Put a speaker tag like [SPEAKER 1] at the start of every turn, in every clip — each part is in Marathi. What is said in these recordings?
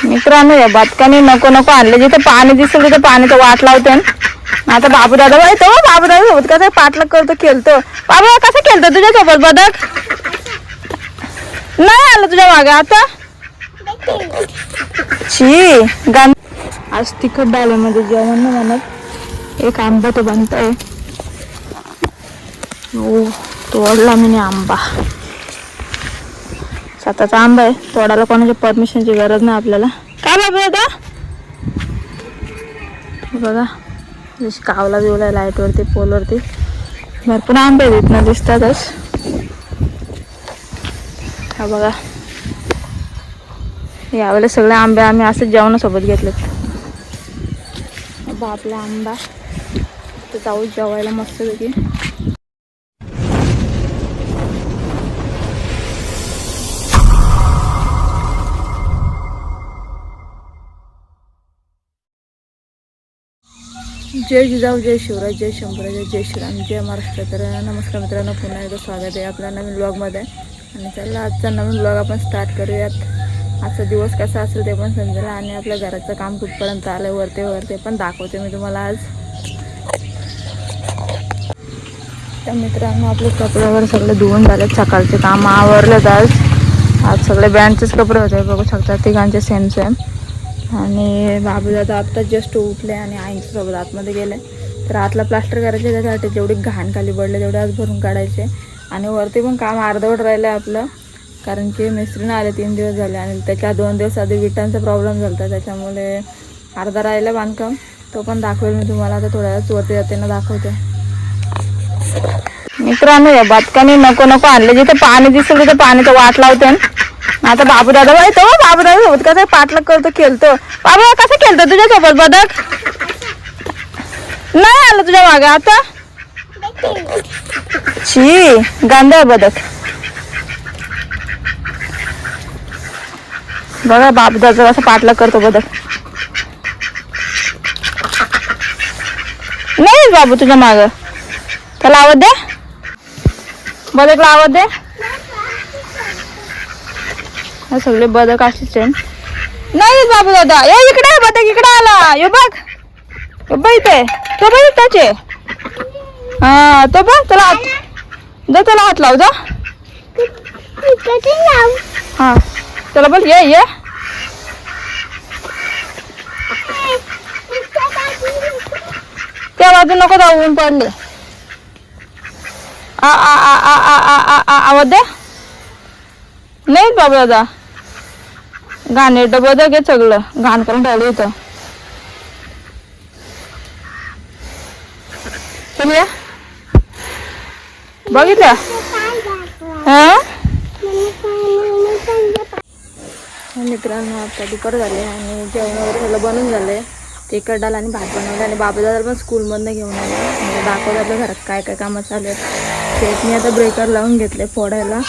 [SPEAKER 1] मित्रांनो या बदकाने नको नको आणले, जिथे पाणी दिसेल तिथे पाणीचं वाट लावते. आता बाबू दादा तो बाबू दादा सोबत कसं पाठलाग करतो, खेळतो. बाबा कसं खेळतो तुझ्यासोबत बदक? नाही आलं तुझ्या मागे आता. शी गाण आज तिखट डाळीमध्ये जेवण नाही म्हणत. एक आंबा तो बनतोय. हो तोडला मी आंबा, स्वतःचा आंबा आहे, तोडायला कोणाच्या परमिशनची गरज नाही आपल्याला. काय बाबू दादा बघा जशी कावला बिवला लाईटवरती पोलवरती भरपूर आंबे आहेत ना दिसतातच. हा बघा यावेळेला सगळे आंबे आम्ही असं जेवणासोबत घेतलेत. आपला आंबा तर जाऊ जेवायला मस्तपैकी. जय जिजाऊ, जय शिवराज, जय शंभूराज, जय श्रीराम, जय महाराष्ट्र. तर नमस्कार मित्रांनो, पुन्हा एकदा स्वागत आहे आपल्या नवीन ब्लॉगमध्ये. आणि चला आजचा नवीन ब्लॉग आपण स्टार्ट करूयात. आजचा दिवस कसा असेल ते पण समजेल आणि आपल्या घराचं काम कुठपर्यंत आलं वरते पण दाखवते मी तुम्हाला आज. तर मित्रांनो आपले कपडे वगैरे सगळे धुवून झालेत, सकाळचे काम आवरलेत. आज सगळे बँडचेच कपडे होते, बघू शकता तिघांचे सेम सेम. आणि बाबू दादा आत्ता जस्ट उठले आणि आईंच्यासोबत आतमध्ये गेले. तर आतला प्लास्टर करायचे, त्याच्यासाठी जेवढी घाण खाली पडले तेवढे आज भरून काढायचे. आणि वरती पण काम अर्धवट राहिलं आहे आपलं, कारण की मिस्त्रीने आले 3 दिवस झाले आणि त्याच्या 2 दिवस आधी विटांचा प्रॉब्लेम झाला होता, त्याच्यामुळे अर्धा राहिलं बांधकाम. तो पण दाखवेल मी तुम्हाला, आता थोड्या वेळात वरती जाताना दाखवते. मित्रांनो या बदकाने नको नको आणले, जिथे पाणी दिसेल तिथे पाणीचं वाट लावते. आता बाबू दादा तो बाबू दादा सोबत कसं पाठलाग करतो, खेळतो. बाबा कसं खेळतो तुझ्यासोबत बदक? नाही आलं तुझ्या मागे आता. शी गांधा आहे बदक. बघा बाबू दादा कसं पाठलाग करतो बदक. नाही बाबू तुझ्या माग, त्याला आवाज दे, बदकला आवाज दे. सगळे बदक अशीच आहे. नाही बाबू दादा ये इकडे, बदक इकडे आला. यो बघ, यो बघ इथे, तो बघ त्याचे. हा तो बघ, त्याला हात जा, त्याला हात लाव जा. हा चला बोल ये. त्या बाजू नको जाऊ, ऊन पडले. आवाज दे. नाही बाबू दादा घाण बदक आहे, सगळं घाण करून ठेवलं इथं. बघितलं मित्रांनो आता दुपार झाले आणि जेवण वगैरे सगळं बनून झालंय. तिखट डाळ आणि भात बनवलं आणि बाबू दादा पण स्कूलमधनं घेऊन आले. म्हणजे दाखवलं आपल्या घरात काय काय कामं चालू आहेत. तेच मी आता ब्रेकर लावून घेतले फोडायला.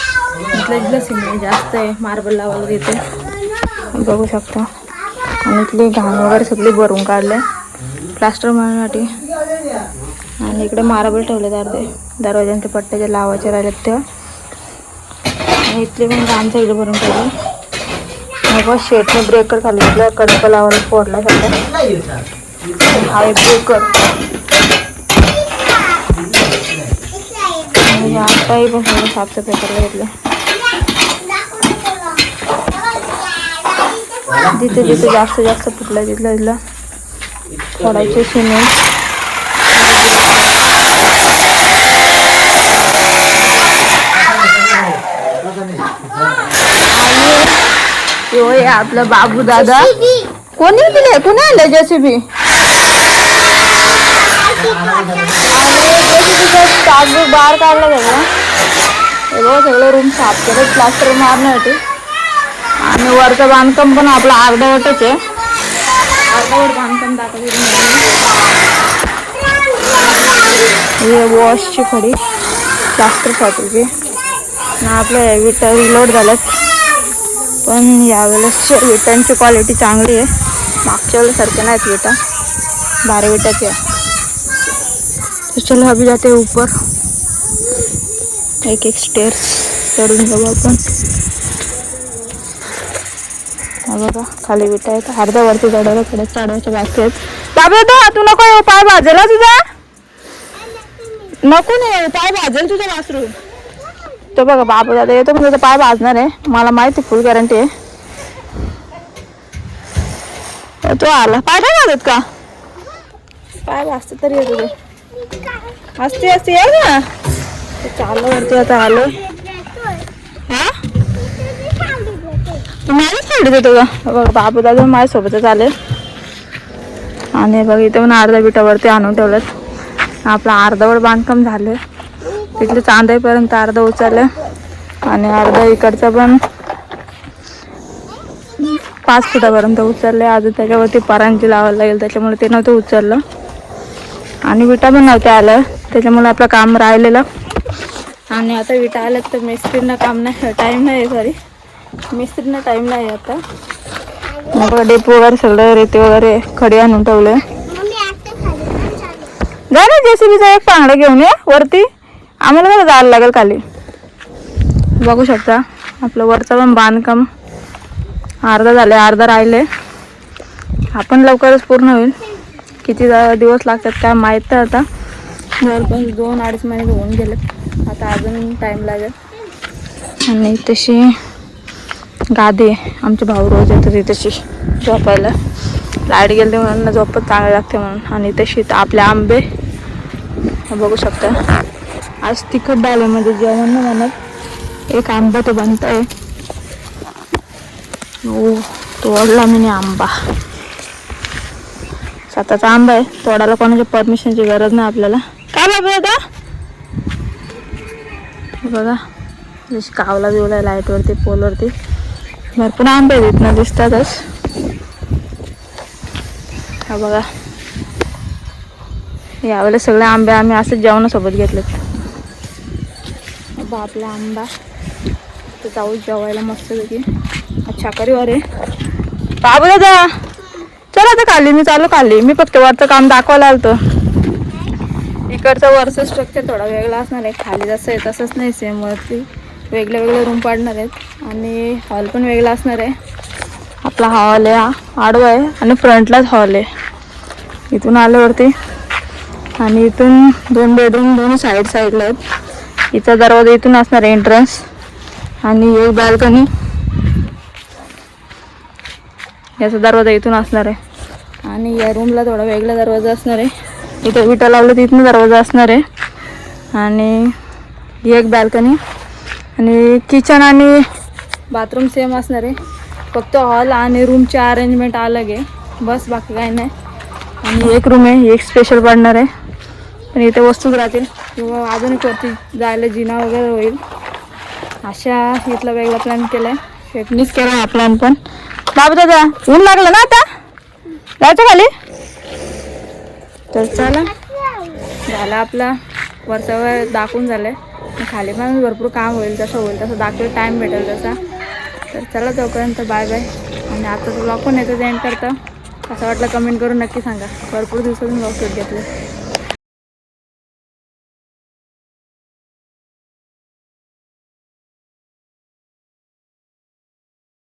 [SPEAKER 1] इथलं सिमेंट जास्त आहे, मार्बल लावायला घेते बघू शकता. आणि इथली घाण वगैरे सगळी भरून काढले प्लास्टर मारण्यासाठी. आणि इकडे मार्बल ठेवले अर्धे, दरवाजांचे पट्टे जे लावायचे राहिलेत ते. आणि इथली पण घाण सगळी भरून काढले. मग शेटने ब्रेकर खाली घेतला, कडक लावायला फोडला सगळं. हा एक ब्रेकर. आताही पण सगळं साफसफाई करायला घेतलं. जिथे जिथे जास्त फुटलं तिथलं फोडायचे सिमेंट. होय आपलं बाबू दादा. कोणी दिले, कोणी आणलं जेसीबी? बाहेर काढला त्याला. सगळं रूम साफ केलं प्लास्टर मारण्यासाठी. आणि वरचं बांधकाम पण आपलं अर्धवटच आहे. अर्धवट बांधकाम दाखवते. हे वॉशची खडी प्लास्टरसाठी ना आपल्या विटा रिलोड झाल्यात. पण यावेळेस विटांची क्वालिटी चांगली आहे, मागच्या वेळेस सारख्या नाहीत विटा, भारी विटाची आहे. तो चलो अभी जाते ऊपर, एक स्टेअर्स चढून जाऊ आपण. हा बघा खाली विटा आहेत, अर्ध्या वरती चढवलं, थोडे चढवायचे बाकी आहेत. बाबा दादा तू नको येऊ, पाय भाजेल हा तुझा, नको नाही पाय भाजेल तुझा वासरू. तो बघा बाबा दादा येतो पण त्याचा पाय भाजणार आहे, मला माहिती फुल गॅरंटी आहे. तो आला, पाय काय भाजत का, पाय भाजत तरी येतो ते, असते असते ये ना. चाललं वरती आता आलो. हा माझ्याच साईड देतो का बघ, बाबू दादा माझ्यासोबतच आले. आणि बघ इथे पण अर्धा बिटावरती आणून ठेवलं. आपलं अर्धवट बांधकाम झालं, तिथले चांदाईपर्यंत अर्ध उचललं आणि अर्धा इकडचं पण 5 फुटापर्यंत उचलले. अजून त्याच्यावरती परांजी लावायला लागेल, त्याच्यामुळे ते नव्हतं उचललं. आणि विटा पण नव्हत्या आलं, त्याच्यामुळे आपलं काम राहिलेलं. आणि आता विटा आल्यात तर मिस्त्रींना काम नाही, टाईम नाही आहे, सॉरी मिस्त्रींना टाईम नाही आता. मग डेप वगैरे सगळं रेती वगैरे खडी आणून ठेवले. जा ना JCBचा एक पांगडा घेऊन ये वरती, आम्हाला बरं जायला लागेल खाली. बघू शकता आपलं वरचं पण बांधकाम अर्धा झाले, अर्धा राहिले. आपण लवकरच पूर्ण होईल, किती दिवस लागतात काय माहीत. तर आता जवळपास 2-2.5 महिने होऊन गेले, आता अजून टाईम लागेल. आणि तशी गादी आमचे भाऊ रोज येतात तशी झोपायला, लाईट गेली म्हणून झोपत चांगली लागते म्हणून. आणि तशी आपले आंबे बघू शकता. आज तिखट डाळीमध्ये जेवण नाही म्हणत, एक आंबा तो बनत आहे. हो तोडला मी आंबा, स्वतःचा आंबा आहे, तोडायला कोणाच्या परमिशनची गरज नाही आपल्याला. काय बाबा आता बघा जशी कावला बिवला लाईटवरती पोलवरती भरपूर आंबे आहेत ना, दिसतातच. हा बघा यावेळेला सगळे आंबे आम्ही असंच जेवणासोबत घेतलेत. आपला आंबा तर जाऊ जेवायला मस्तपैकी. अच्छा करीवर आहे बाबू दादा, चला आता खाली, मी चालू खाली. मी फक्त वरचं काम दाखवायला आलतो. इकडचं वरचं स्ट्रक्चर थोडा वेगळा असणार आहे, खाली जसं आहे तसंच नाही, सेम वरती वेगळे वेगळे रूम पाडणार आहेत. आणि हॉल पण वेगळा असणार आहे. आपला हॉल आहे, हा आडवा आहे आणि फ्रंटलाच हॉल आहे. इथून आल्यावरती आणि इथून 2 बेडरूम दोन्ही साईडला आहेत. इथचा दरवाजा इथून असणार आहे एंट्रन्स, आणि एक बाल्कनी, याचा दरवाजा इथून असणार आहे. आणि या रूमला थोडा वेगळा दरवाजा असणार आहे, इथे विटा लावलं तिथून दरवाजा असणार आहे. आणि एक बाल्कनी आणि किचन आणि बाथरूम सेम असणार आहे, फक्त हॉल आणि रूमची अरेंजमेंट अलग आहे बस, बाकी काही नाही. आणि एक रूम आहे, एक स्पेशल पडणार आहे, पण इथे वस्तूच राहतील किंवा अजून वरती जायला जिना वगैरे होईल. अशा इथला वेगळा प्लॅन केला आहे, शेटनीच केला हा प्लॅन. पण बाबू दादा ऊन लागलं ना, आता जायचं खाली. तर चला झाला आपला वरच्यावर दाखवून झालं आहे, खाली पण भरपूर काम होईल, जसं होईल तसं दाखवेल, टाईम भेटेल तसा. तर चला तोपर्यंत बाय बाय. आणि आता तो ब्लॉग पण येतं एंड करतं. असं वाटलं कमेंट करून नक्की सांगा, भरपूर दिवसातून ब्लॉग शूट घेतलं.